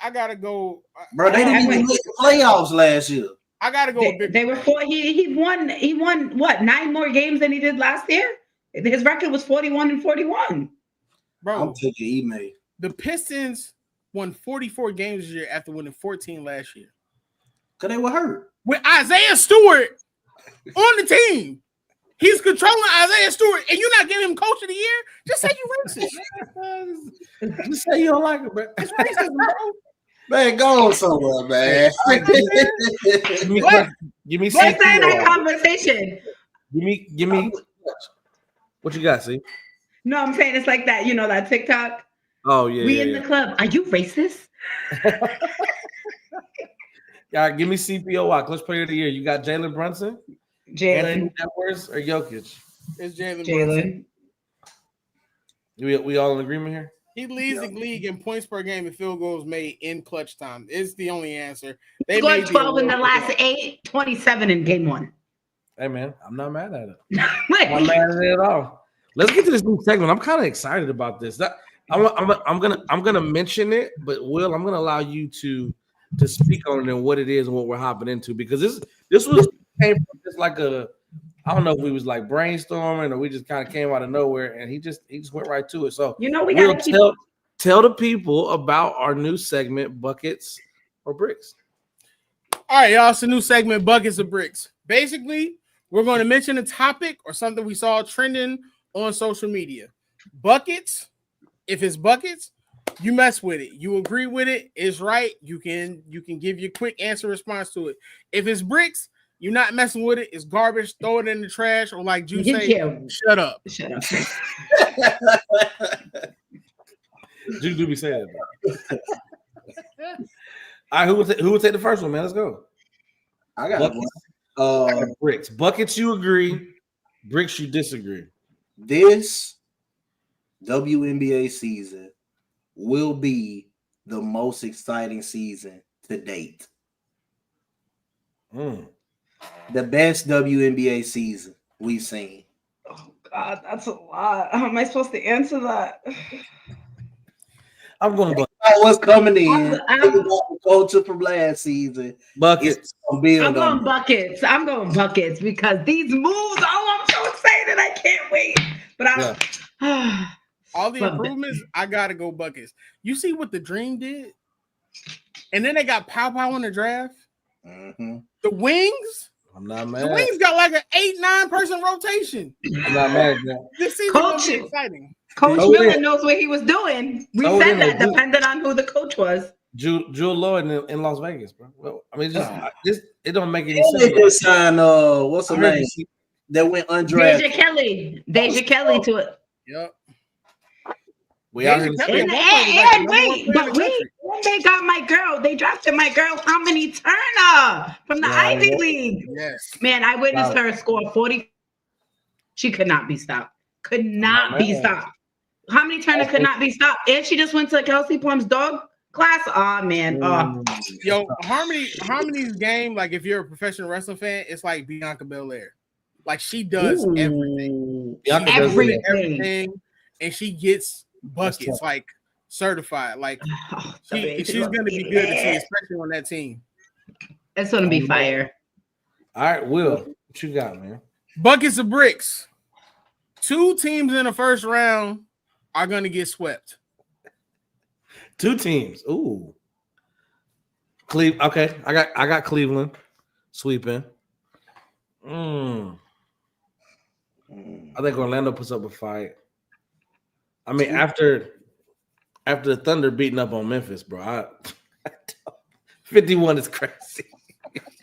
I gotta go. Bro, they didn't even make the playoffs last year. I gotta go. They were 4. He won what 9 more games than he did last year. His record was 41-41. Bro, I'm taking Ime. The Pistons won 44 games this year after winning 14 last year. Cause they were hurt. With Isaiah Stewart on the team. He's controlling Isaiah Stewart, and you're not giving him coach of the year? Just say you racist. Just say you don't like it, bro. It's racism, bro. Man, go on somewhere, man. Give me Let's end that conversation. Give me what you got, see? No, I'm saying it's like that, that TikTok. Oh, yeah. We in the club. Are you racist? Yeah, give me CPOY, Clutch Player of the Year. You got Jalen Brunson, Anthony Edwards, or Jokic? It's Jalen. We all in agreement here? He leads the league in points per game and field goals made in clutch time. It's the only answer. They scored 12 in the last 8, 27 in game 1. Hey, man, I'm not mad at it. I'm not mad at it at all. Let's get to this new segment. I'm kind of excited about this. I'm gonna mention it, but Will, I'm gonna allow you to speak on it and what it is and what we're hopping into, because this was came from just like I don't know if we was like brainstorming or we just kind of came out of nowhere, and he just went right to it. So we gotta tell the people about our new segment, Buckets or Bricks. All right, y'all. It's a new segment, Buckets or Bricks. Basically, we're going to mention a topic or something we saw trending on social media. Buckets. If it's buckets, you mess with it. You agree with it. It's right. You can give your quick answer response to it. If it's bricks, you're not messing with it. It's garbage. Throw it in the trash, or like you say, shut up. Shut up. You do be saying that. All right, who would take the first one, man? Let's go. I got one. Bricks. Buckets, you agree. Bricks, you disagree. This WNBA season will be the most exciting season to date. The best WNBA season we've seen. Oh God, that's a lot. How am I supposed to answer that? I'm going to what's coming in. The culture from last season. Buckets. I'm going buckets. I'm going buckets because these moves. Oh, I'm so excited. I can't wait. But all the improvements, I gotta go buckets. You see what the Dream did? And then they got Pow in the draft. Mm-hmm. The Wings. I'm not mad. The Wings got like an 8-9 person rotation. I'm not mad at that. This season gonna be exciting. Coach Miller knows what he was doing. We said that depending on who the coach was. Jewel Lloyd in Las Vegas, bro. Well, I mean, it don't make any sense. They just signed what's her name? That went undrafted. Deja Kelly to it. Yep. We out here. And wait, when they got my girl, they drafted my girl, Harmony Turner from the Ivy League. Yes. Man, I witnessed her score 40. She could not be stopped. Could not be stopped. Harmony Turner could not be stopped. And she just went to Kelsey Plum's dog class. Oh man. Yo, Harmony's game, like if you're a professional wrestling fan, it's like Bianca Belair. Like she does everything. Everything. And she gets buckets, like certified. Like she's gonna be good to see, especially on that team. It's gonna be fire. All right, Will, what you got, man? Buckets of bricks. 2 teams in the first round are gonna get swept. 2 teams. Ooh. Okay, I got Cleveland sweeping. I think Orlando puts up a fight. I mean, after the Thunder beating up on Memphis, bro, 51 is crazy.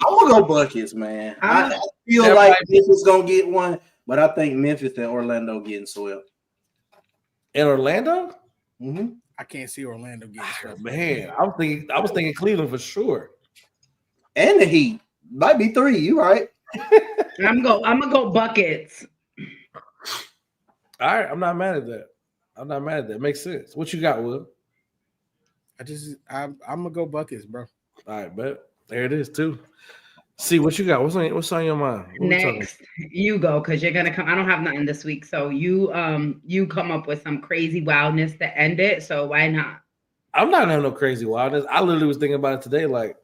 I'm gonna go buckets, man. I feel like Memphis gonna get one, but I think Memphis and Orlando getting swept. In Orlando? Mm-hmm. I can't see Orlando getting swept. Man, I was thinking Cleveland for sure. And the Heat might be 3. You right? I'm gonna go buckets. All right, I'm not mad at that. Makes sense. What you got, Will? I'm gonna go buckets, bro. All right, bet. There it is too. See what you got. What's on your mind? Next, you go because you're gonna come. I don't have nothing this week, so you come up with some crazy wildness to end it. So why not? I'm not having no crazy wildness. I literally was thinking about it today. Like,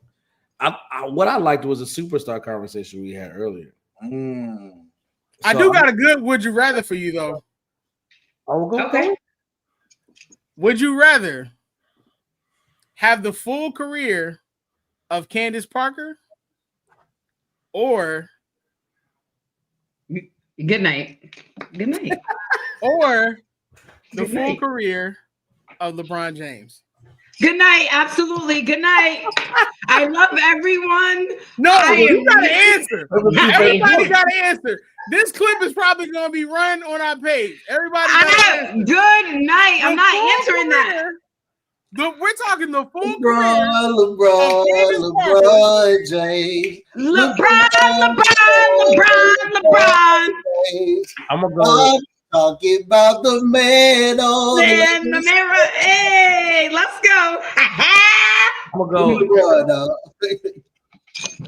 what I liked was a superstar conversation we had earlier. I do got a good would you rather for you though. Okay. Would you rather have the full career of Candace Parker or good night or the full career of LeBron James? Good night. Absolutely. Good night. I love everyone. No, you got to answer. Everybody got to answer. This clip is probably going to be run on our page. Everybody good night. I'm not answering that. We're talking the full LeBron James. LeBron. I'm going to go. Talking about the man on the mirror. Hey, let's go. I'm gonna go.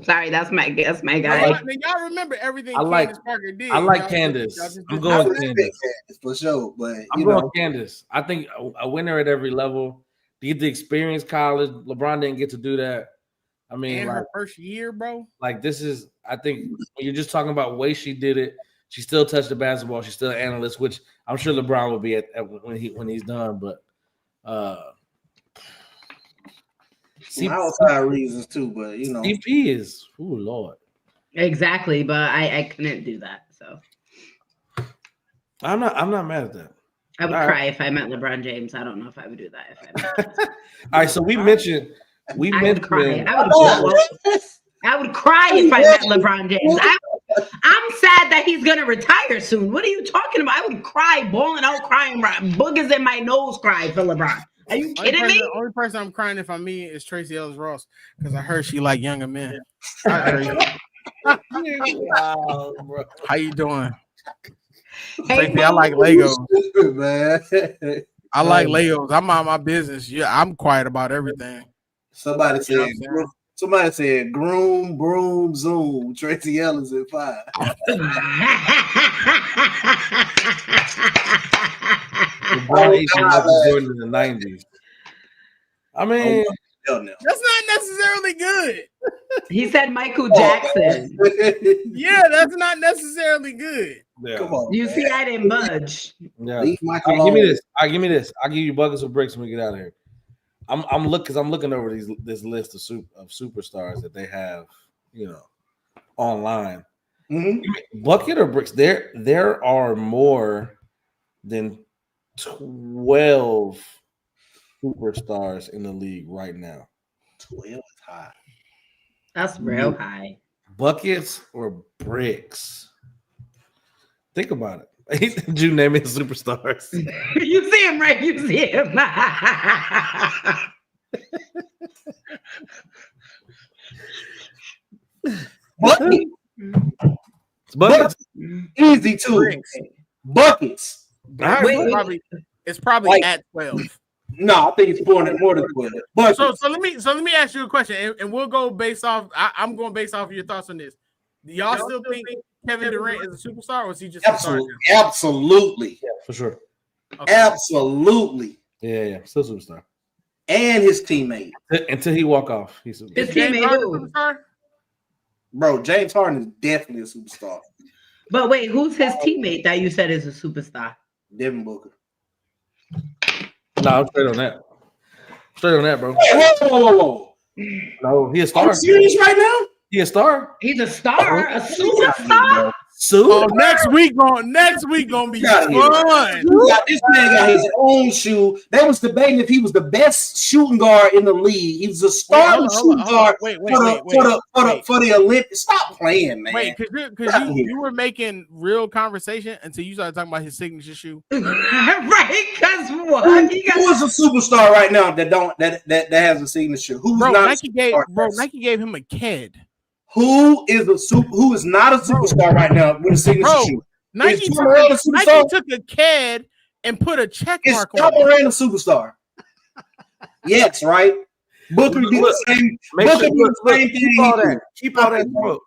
Sorry, that's my guy. Y'all remember everything Candace Parker did. I like Candace. I'm going with Candace for sure. But I'm going Candace. I think a winner at every level. To get the experience college, LeBron didn't get to do that. I mean, in her first year, bro. Like this is, I think, when you're just talking about way she did it. She still touched the basketball. She's still an analyst, which I'm sure LeBron will be at when he's done. But outside reasons too. But you know, CP is Lord. Exactly, but I couldn't do that. So I'm not mad at that. I would cry if I met LeBron James. I don't know if I would do that if I met him. All right, so we mentioned. I would cry. I would cry if I met LeBron James. I'm sad that he's gonna retire soon. What are you talking about? I would cry, bawling out, crying, boogers in my nose, cry for LeBron. Are you kidding me? The only person I'm crying if I meet is Tracy Ellis Ross because I heard she like younger men. Wow, bro. How you doing? Hey, Tracy, I like Legos, man. I like Legos. I'm on my business. Yeah, I'm quiet about everything. Somebody said Somebody said groom, broom, zoom. Tracy Ellis at 5. LeBron used to Michael Jordan in the 90s. I mean, that's not necessarily good. He said Michael Jackson. Yeah, that's not necessarily good. Yeah. Come on, You man. see, I didn't budge. Yeah. Leave Michael Give me alone. this. Give me this. I'll give you buckets of bricks when we get out of here. I'm looking over this list of superstars that they have, online. Mm-hmm. Bucket or bricks? There are more than 12 superstars in the league right now. 12 is high. That's real high. Buckets or bricks? Think about it. Did you name it superstars? You see him, right? You see him. Buckets. Easy too. Buckets. It's probably like, at 12. No, I think it's more than 12. But So let me ask you a question, and we'll go based off. I'm going based off of your thoughts on this. Do y'all still think Kevin Durant is a superstar, or is he just absolutely, a star? absolutely, Yeah, for sure. Okay. Absolutely. Yeah, still superstar. And his teammate. Until he walk off, he's a His James teammate Harden who? superstar? Bro, James Harden is definitely a superstar. But wait, who's his teammate that you said is a superstar? Devin Booker. No, I'm straight on that. Straight on that, bro. Hey, whoa. No, he a Are star. you serious right now? He a star. He's a star, a superstar. Oh, next week gonna be fun. This man got his own shoe. They was debating if he was the best shooting guard in the league. He was a starting shooting guard for the Olympics. Stop playing, man. Wait, because you were making real conversation until you started talking about his signature shoe. Right? Because what? Who is a superstar right now that has a signature? Who's Bro, not Nike gave him a kid. Who is not a superstar right now with a signature shoe? Nike took a kid and put a check mark on it. Is Morant a superstar? Yes, right. Booker did the same. Booker did the same thing. Keep all that smoke.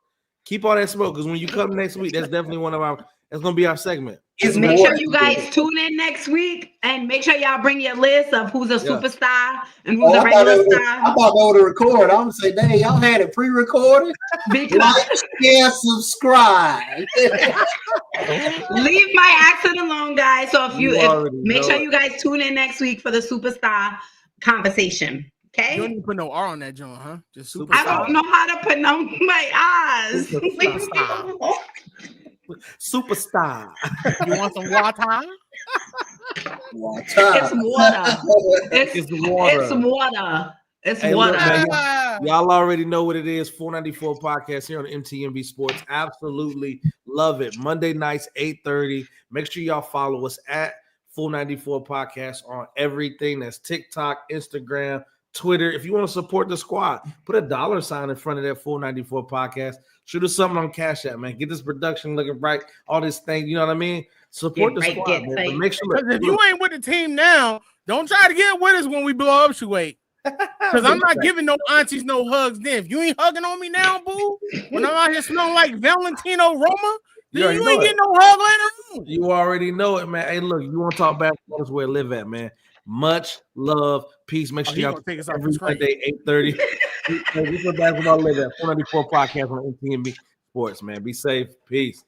Keep all that smoke, because when you come next week, that's definitely that's gonna be our segment. Make sure you guys tune in next week, and make sure y'all bring your list of who's a superstar and who's a regular star. I thought they were to record. I'm gonna say, dang, y'all had it pre-recorded. Like, share, subscribe. Leave my accent alone, guys. So make sure you guys tune in next week for the superstar conversation. Okay. You don't even put no R on that joint, huh? Just superstar. I don't know how to pronounce my R's. Superstar. You want some water? It's water. It's water. It's water. It's water. Look, man, y'all already know what it is. 494 podcast here on MTMB Sports. Absolutely love it. Monday nights, 8:30. Make sure y'all follow us at 494 podcast on everything. That's TikTok, Instagram, Twitter. If you want to support the squad, put a $sign in front of that 494 podcast. Shoot us something on Cash App, man. Get this production looking right. All this thing, you know what I mean? Support the squad, man. But make sure. Because if you ain't with the team now, don't try to get with us when we blow up, Shai. Because I'm not giving no aunties no hugs then. If you ain't hugging on me now, boo, when I'm out here smelling like Valentino Roma, then you ain't getting no hug later on. You already know it, man. Hey, look, you want to talk basketball? That's where I live at, man. Much love, peace. Make sure y'all take us out every Monday, 8:30. We put basketball live at 494 podcast on MTMB Sports, man. Be safe. Peace.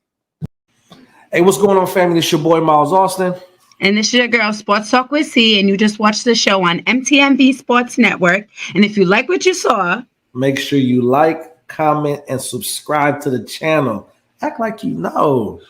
Hey, what's going on, family? It's your boy, Miles Austin. And this is your girl, Sports Talk with C, and you just watched the show on MTMB Sports Network. And if you like what you saw, make sure you like, comment, and subscribe to the channel. Act like you know.